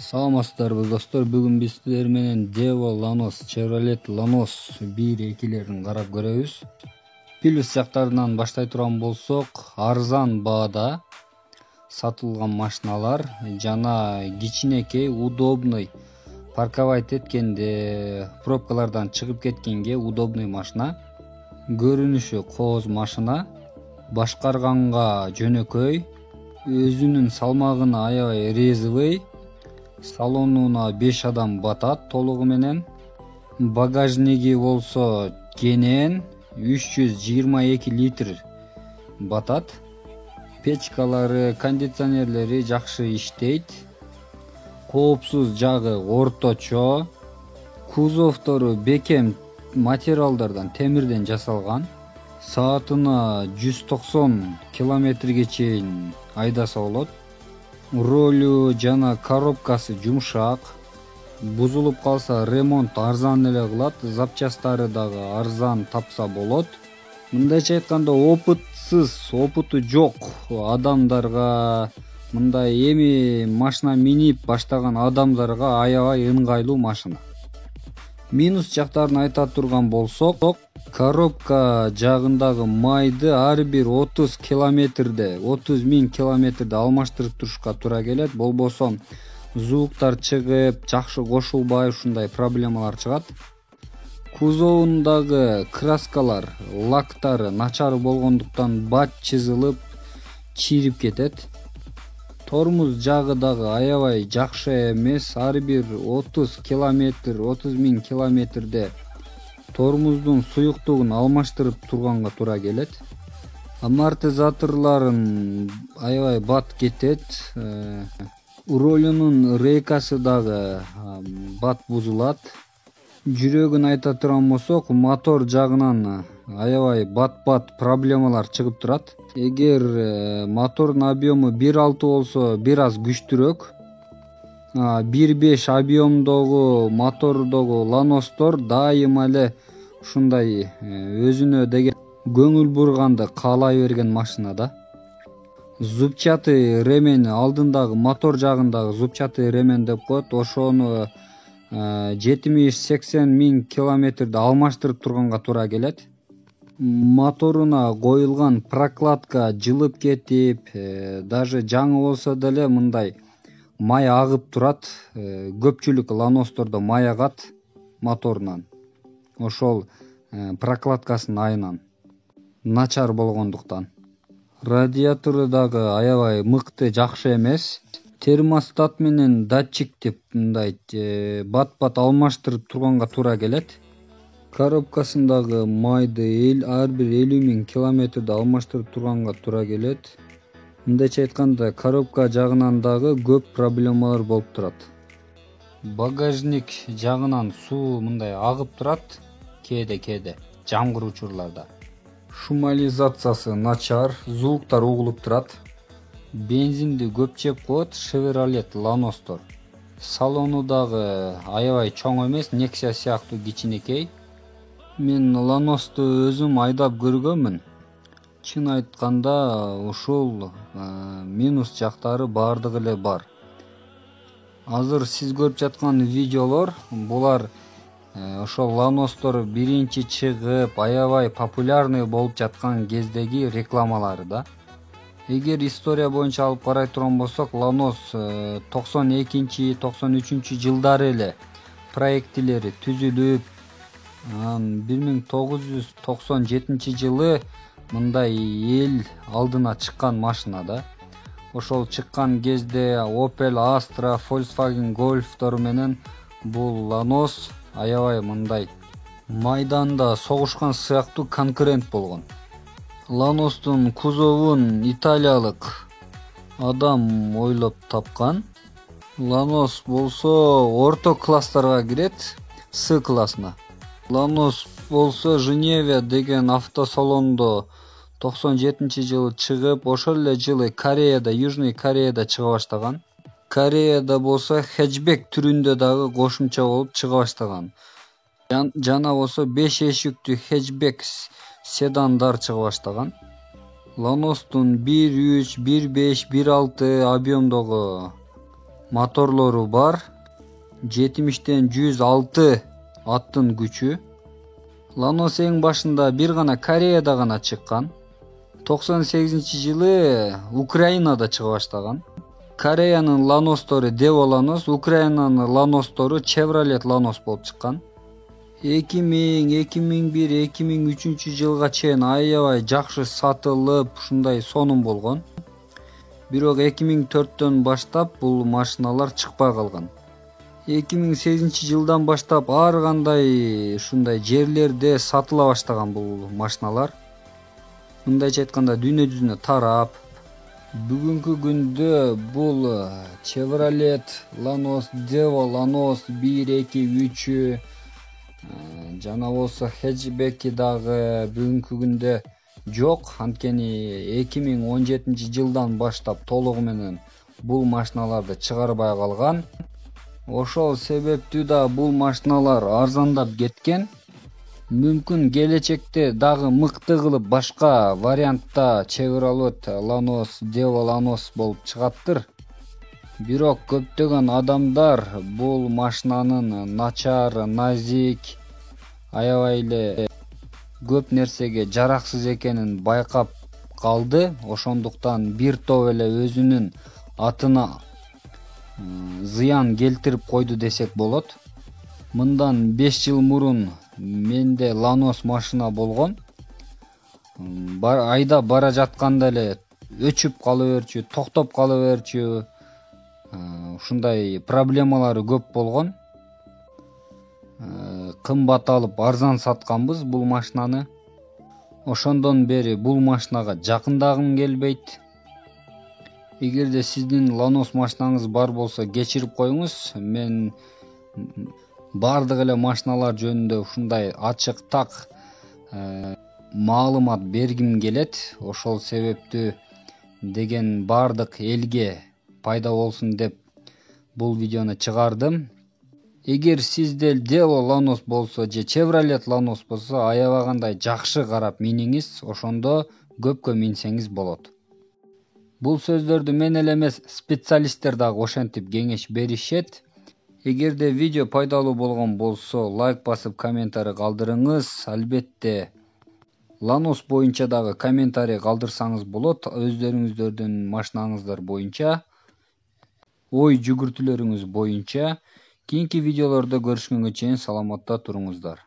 Саламатсыздарбы достор, бүгүн биз сиздер менен Devo Lanos, Chevrolet Lanos 1-2-лерин карап көрөбүз. Плюс жактарынан баштай турган болсок, арзан баада сатылган машиналар жана кичинекей, удобный парковать эткенде, пробкалардан чыгып кеткенге удобный машина. Көрүнүшү кооз машина, башкарганга жөнөкөй, өзүнүн салмагына аябай резвый. Салонуна 5 адам батат толугу менен. Багажниги болсо кенен 322 литр батат. Печкалары, кондиционерлери жакшы иштейт. Коопсуз жагы орточо. Кузовтору бекем материалдардан, темирден жасалган. Саатына 190 километрге чейин айдаса болот. Ролу жана коробкасы жумшак. Бузулуп калса ремонт арзан эле кылат, запчастары дагы арзан тапса болот. Мындайча айтканда, опыту жок адамдарга, мындай эми машина минип баштаган адамдарга аябай ыңгайлуу машина. Минус жактарын айта турган болсок, коробка жагындагы майды ар бир 30 миң километрде алмаштырып турушка туура келет. Болбосо звуктар чыгып, жакшы кошулбай, ушундай проблемалар чыгат. Кузовундагы краскалар, лактары начар болгондуктан бат чызылып, чирип кетет. Тормоз жагы дагы аябай жакшы эмес, ар бир 30 миң километрде тормоздун суюктугун алмаштырып турганга туура келет. Амортизаторларын аябай бат кетет. Ролунун рейкасы дагы бат бузулат. Жүрөгүн айта турган болсок, мотор жагынан аябай бат проблемалар чыгып турат. Эгер мотордун объему 1.6 болсо, бир аз күчтүүрөөк. 1.5 объемдогу мотордогу Lanos'тор дайыма эле ушундай өзүнө деген көңүл бурганды каалай берген машина да. Зубчатый ремень, алдындагы мотор жагындагы зубчатый ремень деп коет, ошону 70-80 миң километрде алмаштырып турганга туура келет. Моторуна коюлган прокладка жылып кетип, даже жаңы болсо деле мындай май агып турат. Көпчүлүк Lanos'тордо май агат моторунан. Ошол прокладкасынын айынан начар болгондуктан. Радиатору дагы аябай мыкты, жакшы эмес. Термостат менен датчик деп мындай бат алмаштырып турганга туура келет. Коробкасындагы майды ар бир 50 миң километрде алмаштырып турганга туура келет. Мындайча айтканда, коробка жагынан дагы көп проблемалар болуп турат. Багажник жагынан суу мындай агып турат кээде жамгыр учурларда. Шумализациясы начар, звуктар угулуп турат. Бензинди көп жеп коет Chevrolet Lanos'тор. Салону дагы аябай чоң эмес, Nexia сыяктуу кичинекей. Мен Lanos'ту өзүм айдап көргөнмүн. Чын айтканда, ушул минус жактары бардыгы эле бар. Азыр сиз көрүп жаткан видеолор, булар ошол Lanos'тор биринчи чыгып, аябай популярный болуп жаткан кездеги рекламалары да. Эгер история боюнча алып карай турган болсок, Lanos 92-93 жылдары эле проектилери түзүлүп, 1997 жылы мындай эл алдына чыккан машина да. Ошол чыккан кезде Opel Astra, Volkswagen Golf'тор менен бул Lanos аябай мындай майданда согушкан сыяктуу конкурент болгон. Lanos'тун кузовун италиялык адам ойлоп тапкан. Lanos болсо орто класстарга кирет, С классына. Lanos болсо Женевия деген автосалондо 97-жылы чыгып, ошол эле жылы Кореяда, Южный Кореяда чыга баштаган. Кореяда болсо хэтчбек түрүндө дагы кошумча болуп чыга баштаган. Жана болсо 5 эшиктүү хэтчбек седандар чыга баштаган. Lanos'тун 1.3, 1.5, 1.6 объемдогу Моторлору бар. 70-тен 106 аттын күчү. Lanos эң башында бир гана Кореяда гана чыккан. 98-жылы Украинада чыга баштаган. Кореянын Lanos'тору Devo Lanos, Украинанын Lanos'тору Chevrolet Lanos болуп чыккан. 2000, 2001, 2003 жылга чейин аябай жакшы сатылып, ушундай сонун болгон. Бирок 2004төн баштап бул машиналар чыкпай калган. 2008 жылдан баштап ар кандай ушундай жерлерде сатыла баштаган бул машиналар. Мындайча айтканда дүйнө жүзүнө тарап. Бүгүнкү күндө бул Chevrolet Lanos, Devo Lanos 1, 2, 3 жана болсо хэтчбеки дагы бүгүнкү күндө жок. Анткени 2017 жылдан баштап толугу менен бул машиналарды чыгарбай калган. Ошол себептүү да бул машиналар арзандап кеткен. Мүмкүн келечекте дагы мыкты кылып башка вариантта Chevrolet Lanos, Devo Lanos болуп чыгаттыр. Бирок көптөгөн адамдар бул машинанын начар, назик, аябай эле көп нерсеге жараксыз экенин байкап калды. Ошондуктан бир топ эле өзүнүн атына зыян келтирип койду десек болот. Мындан 5 жыл мурун менде Lanos машина болгон. Айда бара жатканда эле өчүп кала берчү, токтоп кала берчү. Ушундай проблемалары көп болгон. Кымбат алып арзан сатканбыз бул машинаны. Ошондон бери бул машинага жакындагым келбейт. Эгерде сиздин Lanos машинаңыз бар болсо кечирип коюңуз. Мен бардык эле машиналар жөнүндө ушундай ачык так маалымат бергим келет. Ошол себептүү деген бардык элге пайда болсун деп бул видеону чыгардым. Эгер сизде Devo Lanos болсо же Chevrolet Lanos болсо аябагандай жакшы карап миниңиз, ошондо көпкө минсеңиз болот. Бул сөздөрдү мен эле эмес, специалисттер дагы ошентип кеңеш беришет. Эгерде видео пайдалуу болгон болсо, лайк басып комментарий калтырыңыз. Албетте Lanos боюнча дагы комментарий калтырсаңыз болот. Өздөрүңүздөрдүн машинаңыздар боюнча, ой жүгүртүүлөрүңүз боюнча. Кийинки видеолордо көрүшкөнгө чейин саламатта туруңуздар.